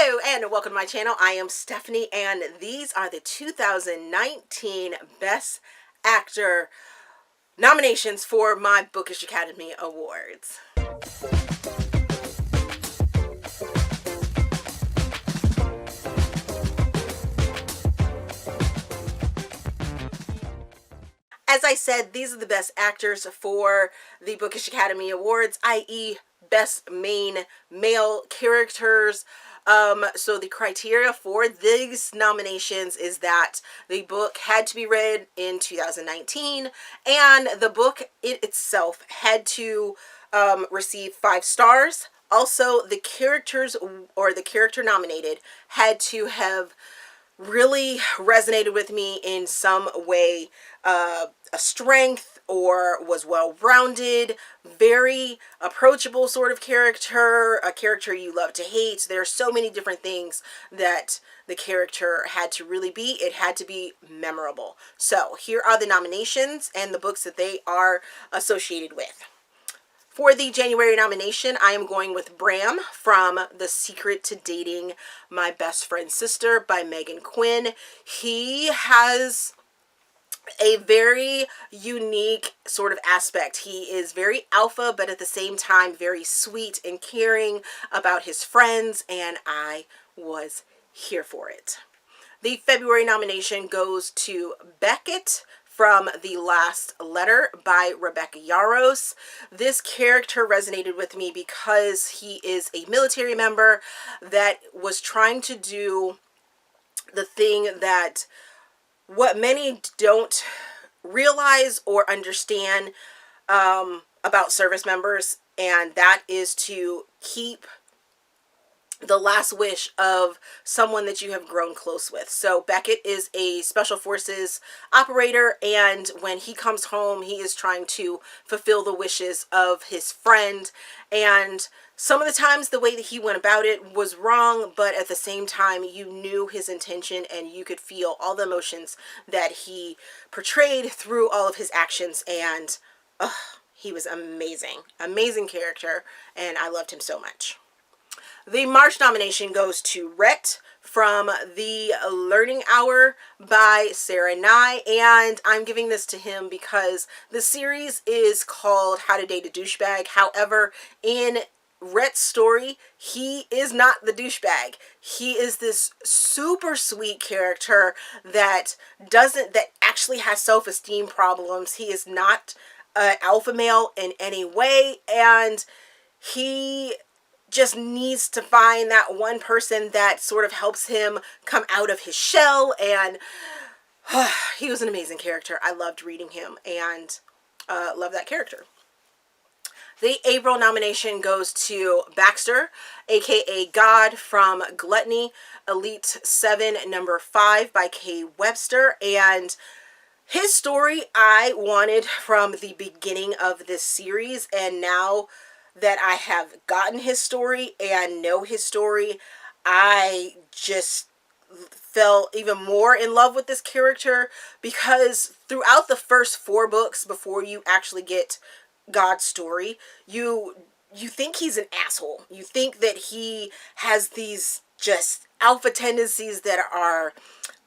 Hello and welcome to my channel. I am Stephanie and these are the 2019 Best Actor nominations for my Bookish Academy Awards. As I said, these are the best actors for the Bookish Academy Awards, i.e. best main male characters. So the criteria for these nominations is that the book had to be read in 2019 and the book itself had to receive 5 stars. Also, the characters or the character nominated had to have really resonated with me in some way, a strength, or was well-rounded, very approachable sort of character, a character you love to hate. There are so many different things that the character had to really be. It had to be memorable. So here are the nominations and the books that they are associated with. For the January nomination, I am going with Bram from The Secret to Dating My Best Friend's Sister by Meghan Quinn. He has a very unique sort of aspect. He is very alpha, but at the same time very sweet and caring about his friends, and I was here for it. The February nomination goes to Beckett from The Last Letter by Rebecca Yarros. This character resonated with me because he is a military member that was trying to do the thing that what many don't realize or understand about service members, and that is to keep the last wish of someone that you have grown close with. So Beckett is a special forces operator, and when he comes home, he is trying to fulfill the wishes of his friend. And some of the times the way that he went about it was wrong, but at the same time you knew his intention and you could feel all the emotions that he portrayed through all of his actions. And he was amazing. Amazing character, and I loved him so much. The March nomination goes to Rhett from The Learning Hour by Sara, and I'm giving this to him because the series is called How to Date a Douchebag. However, in Rhett's story, he is not the douchebag. He is this super sweet character that actually has self-esteem problems. He is not an alpha male in any way, and he just needs to find that one person that sort of helps him come out of his shell. And he was an amazing character. I loved reading him and love that character. The April nomination goes to Baxter, aka God, from Gluttony, Elite 7 number 5 by Webster. And his story I wanted from the beginning of this series, and now that I have gotten his story and know his story, I just fell even more in love with this character, because throughout the first 4 books before you actually get God's story, you think he's an asshole. You think that he has these just alpha tendencies that are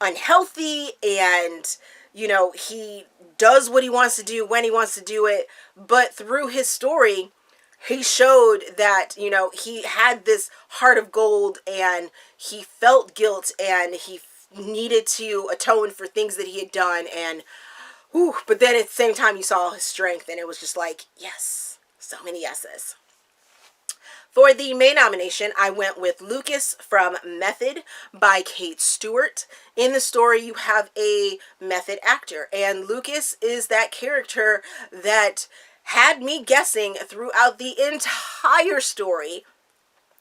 unhealthy, and you know, he does what he wants to do when he wants to do it. But through his story, he showed that, you know, he had this heart of gold, and he felt guilt, and he needed to atone for things that he had done. And but then at the same time you saw his strength, and it was just like, yes, so many yeses. For the May nomination, I went with Lucas from Method by Stewart. In the story, you have a method actor, and Lucas is that character that had me guessing throughout the entire story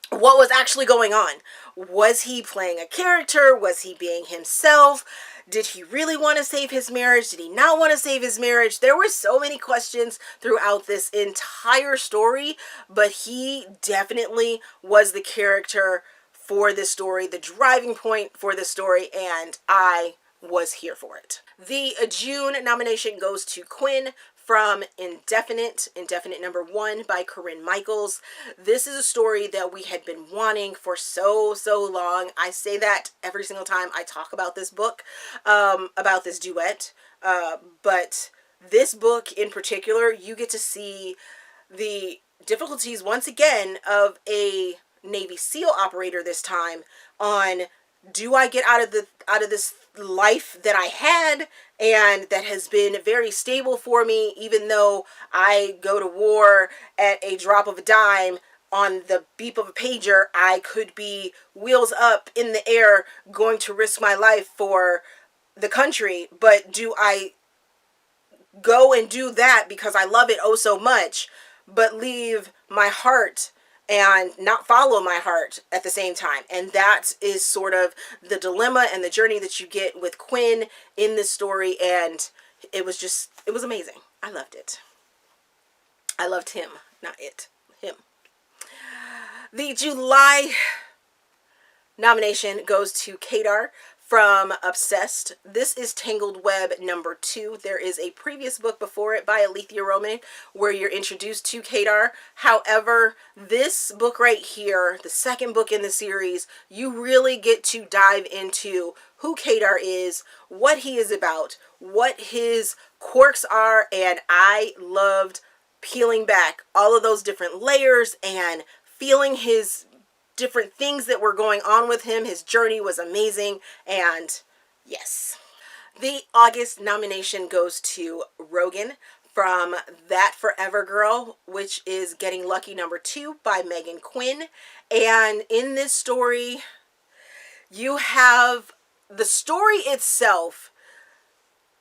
what was actually going on. Was he playing a character? Was he being himself? Did he really want to save his marriage? Did he not want to save his marriage? There were so many questions throughout this entire story, but he definitely was the character for this story, the driving point for this story, and I was here for it. The June nomination goes to Quinn from Indefinite #1 by Corinne Michaels. This is a story that we had been wanting for so long. I say that every single time I talk about this book, about this duet. But this book in particular, you get to see the difficulties once again of a Navy SEAL operator this time on, do I get out of this life that I had and that has been very stable for me, even though I go to war at a drop of a dime, on the beep of a pager, I could be wheels up in the air going to risk my life for the country, but do I go and do that because I love it oh so much, but leave my heart and not follow my heart at the same time? And that is sort of the dilemma and the journey that you get with Quinn in this story. And it was amazing. I loved it. I loved him, not it, him. The July nomination goes to Kadar from Obsessed. This is Tangled Web #2. There is a previous book before it by Aleatha Romig where you're introduced to Kadar. However, this book right here, the second book in the series, you really get to dive into who Kadar is, what he is about, what his quirks are, and I loved peeling back all of those different layers and feeling his different things that were going on with him. His journey was amazing, and yes. The August nomination goes to Rogan from That Forever Girl, which is Getting Lucky #2 by Meghan Quinn. And in this story, you have the story itself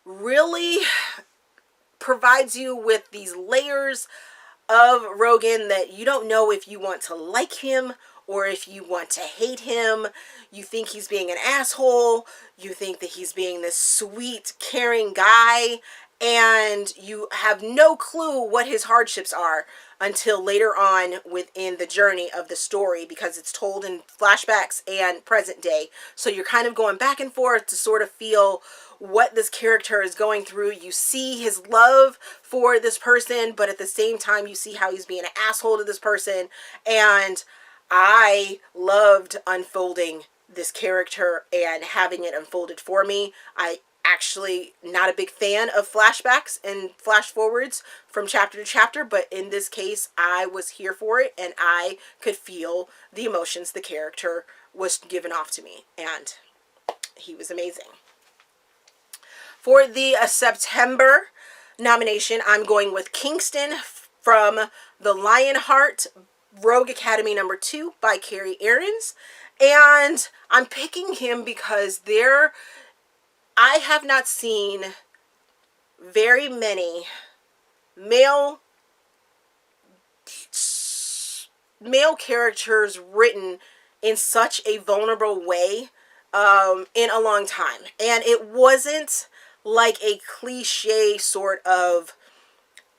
really provides you with these layers of Rogan that you don't know if you want to like him or if you want to hate him. You think he's being an asshole. You think that he's being this sweet, caring guy. And you have no clue what his hardships are until later on within the journey of the story, because it's told in flashbacks and present day. So you're kind of going back and forth to sort of feel what this character is going through. You see his love for this person, but at the same time you see how he's being an asshole to this person. And I loved unfolding this character and having it unfolded for me. I actually not a big fan of flashbacks and flash forwards from chapter to chapter, but in this case I was here for it and I could feel the emotions the character was giving off to me, and he was amazing. For the September nomination, I'm going with Kingston from The Lionheart Rogue Academy #2 by Carrie Aarons. And I'm picking him because I have not seen very many male characters written in such a vulnerable way in a long time. And it wasn't like a cliche sort of,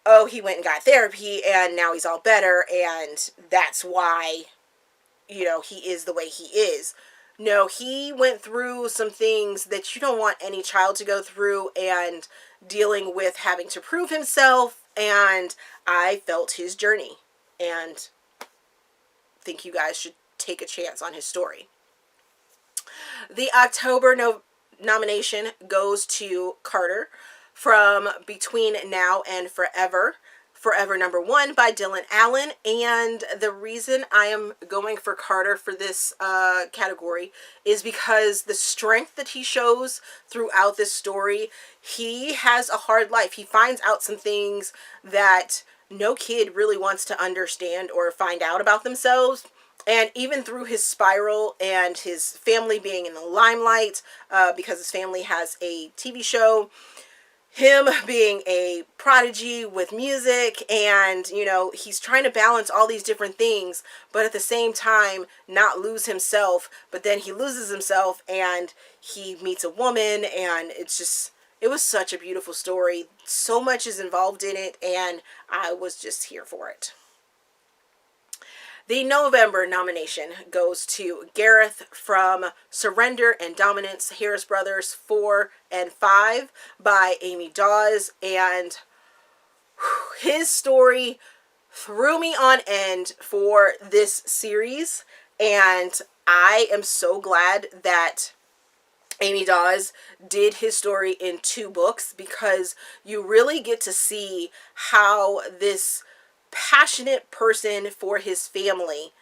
oh, he went and got therapy and now he's all better and that's why, you know, he is the way he is. No, he went through some things that you don't want any child to go through, and dealing with having to prove himself, and I felt his journey and think you guys should take a chance on his story. The October nomination goes to Carter from Between Now and Forever #1 by Dylan Allen. And the reason I am going for Carter for this category is because the strength that he shows throughout this story. He has a hard life. He finds out some things that no kid really wants to understand or find out about themselves. And even through his spiral and his family being in the limelight, because his family has a TV show, him being a prodigy with music, and, you know, he's trying to balance all these different things, but at the same time not lose himself. But then he loses himself and he meets a woman, and it was such a beautiful story. So much is involved in it, and I was just here for it. The November nomination goes to Gareth from Surrender and Dominance, Harris Brothers 4 and 5 by Amy Daws. And his story threw me on end for this series, and I am so glad that Amy Daws did his story in 2 books, because you really get to see how this passionate person for his family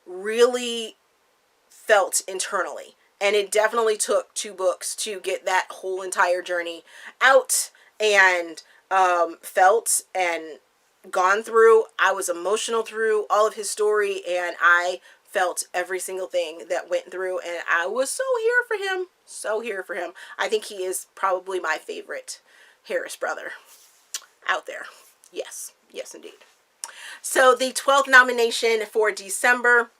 really felt internally. And it definitely took 2 books to get that whole entire journey out and felt and gone through. I was emotional through all of his story, and I felt every single thing that went through, and I was so here for him. So here for him. I think he is probably my favorite Harris brother out there. Yes. Yes, indeed. So the 12th nomination for December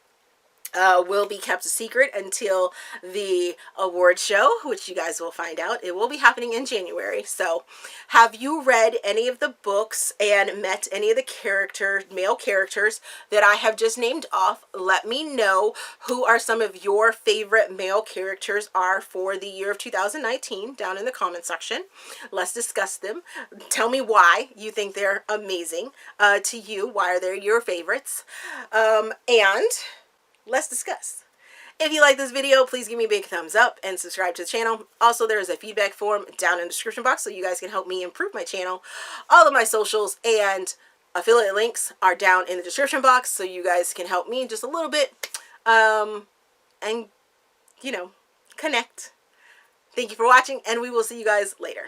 will be kept a secret until the award show, which you guys will find out. It will be happening in January. So have you read any of the books and met any of the male characters that I have just named off? Let me know who are some of your favorite male characters are for the year of 2019 down in the comment section. Let's discuss them. Tell me why you think they're amazing to you. Why are they your favorites? And let's discuss. If you like this video, please give me a big thumbs up and subscribe to the channel. Also, there is a feedback form down in the description box so you guys can help me improve my channel. All of my socials and affiliate links are down in the description box so you guys can help me just a little bit and, you know, connect. Thank you for watching, and we will see you guys later.